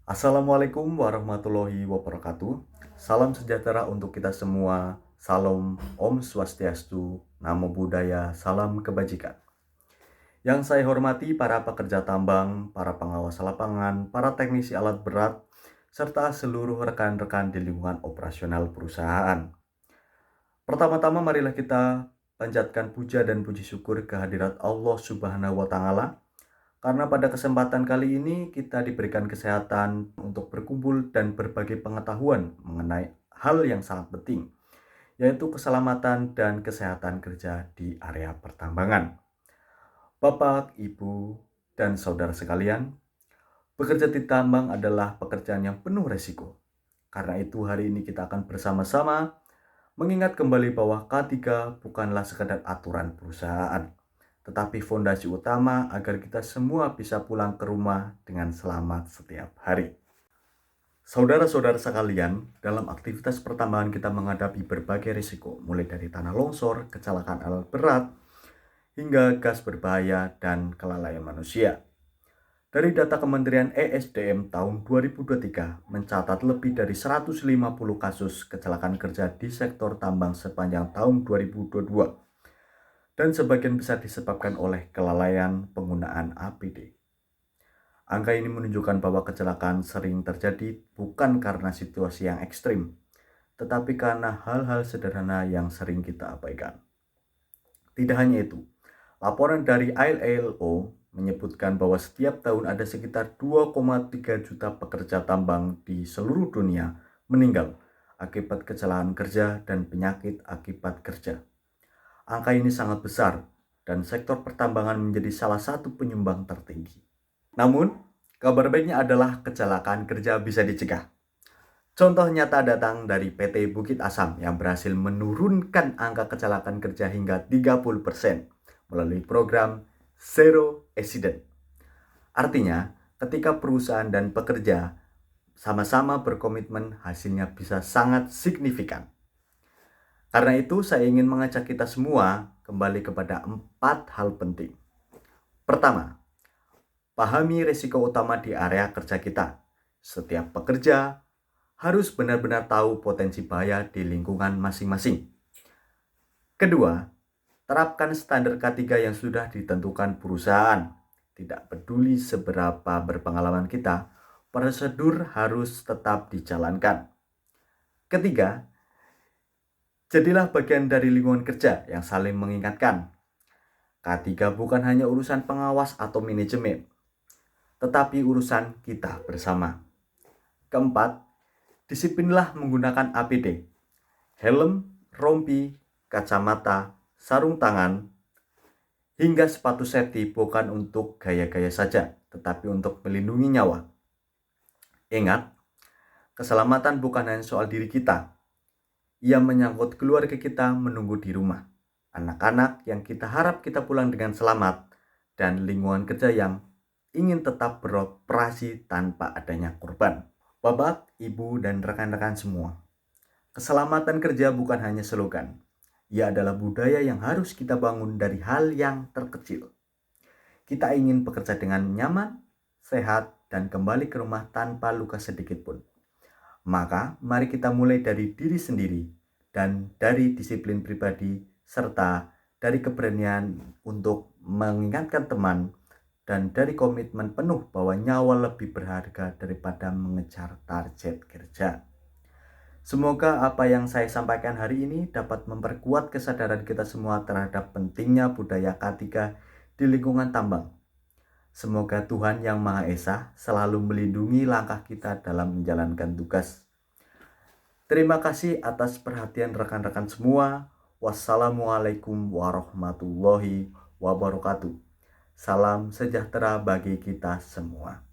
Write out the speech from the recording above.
Assalamualaikum warahmatullahi wabarakatuh. Salam sejahtera untuk kita semua. Salam Om Swastiastu, Namo Buddhaya, salam kebajikan. Yang saya hormati para pekerja tambang, para pengawas lapangan, para teknisi alat berat, serta seluruh rekan-rekan di lingkungan operasional perusahaan. Pertama-tama marilah kita panjatkan puja dan puji syukur kehadirat Allah Subhanahu wa Ta'ala, karena pada kesempatan kali ini kita diberikan kesehatan untuk berkumpul dan berbagi pengetahuan mengenai hal yang sangat penting, yaitu keselamatan dan kesehatan kerja di area pertambangan. Bapak, Ibu, dan saudara sekalian, bekerja di tambang adalah pekerjaan yang penuh resiko. Karena itu hari ini kita akan bersama-sama mengingat kembali bahwa K3 bukanlah sekadar aturan perusahaan, tetapi fondasi utama agar kita semua bisa pulang ke rumah dengan selamat setiap hari. Saudara-saudara sekalian, dalam aktivitas pertambangan kita menghadapi berbagai risiko, mulai dari tanah longsor, kecelakaan alat berat, hingga gas berbahaya dan kelalaian manusia. Dari data Kementerian ESDM tahun 2023 mencatat lebih dari 150 kasus kecelakaan kerja di sektor tambang sepanjang tahun 2022. Dan sebagian besar disebabkan oleh kelalaian penggunaan APD. Angka ini menunjukkan bahwa kecelakaan sering terjadi bukan karena situasi yang ekstrim, tetapi karena hal-hal sederhana yang sering kita abaikan. Tidak hanya itu, laporan dari ILO menyebutkan bahwa setiap tahun ada sekitar 2,3 juta pekerja tambang di seluruh dunia meninggal akibat kecelakaan kerja dan penyakit akibat kerja. Angka ini sangat besar dan sektor pertambangan menjadi salah satu penyumbang tertinggi. Namun, kabar baiknya adalah kecelakaan kerja bisa dicegah. Contoh nyata datang dari PT Bukit Asam yang berhasil menurunkan angka kecelakaan kerja hingga 30% melalui program Zero Accident. Artinya, ketika perusahaan dan pekerja sama-sama berkomitmen, hasilnya bisa sangat signifikan. Karena itu, saya ingin mengajak kita semua kembali kepada 4 hal penting. Pertama, pahami risiko utama di area kerja kita. Setiap pekerja harus benar-benar tahu potensi bahaya di lingkungan masing-masing. Kedua, terapkan standar K3 yang sudah ditentukan perusahaan. Tidak peduli seberapa berpengalaman kita, prosedur harus tetap dijalankan. Ketiga, jadilah bagian dari lingkungan kerja yang saling mengingatkan. K3 bukan hanya urusan pengawas atau manajemen, tetapi urusan kita bersama. Keempat, disiplinlah menggunakan APD, helm, rompi, kacamata, sarung tangan, hingga sepatu safety bukan untuk gaya-gaya saja, tetapi untuk melindungi nyawa. Ingat, keselamatan bukan hanya soal diri kita. Ia menyangkut keluarga kita menunggu di rumah, anak-anak yang kita harap kita pulang dengan selamat, dan lingkungan kerja yang ingin tetap beroperasi tanpa adanya korban. Bapak, Ibu, dan rekan-rekan semua, keselamatan kerja bukan hanya slogan. Ia adalah budaya yang harus kita bangun dari hal yang terkecil. Kita ingin bekerja dengan nyaman, sehat, dan kembali ke rumah tanpa luka sedikit pun. Maka mari kita mulai dari diri sendiri dan dari disiplin pribadi serta dari keberanian untuk mengingatkan teman dan dari komitmen penuh bahwa nyawa lebih berharga daripada mengejar target kerja. Semoga apa yang saya sampaikan hari ini dapat memperkuat kesadaran kita semua terhadap pentingnya budaya K3 di lingkungan tambang. Semoga Tuhan Yang Maha Esa selalu melindungi langkah kita dalam menjalankan tugas. Terima kasih atas perhatian rekan-rekan semua. Wassalamualaikum warahmatullahi wabarakatuh. Salam sejahtera bagi kita semua.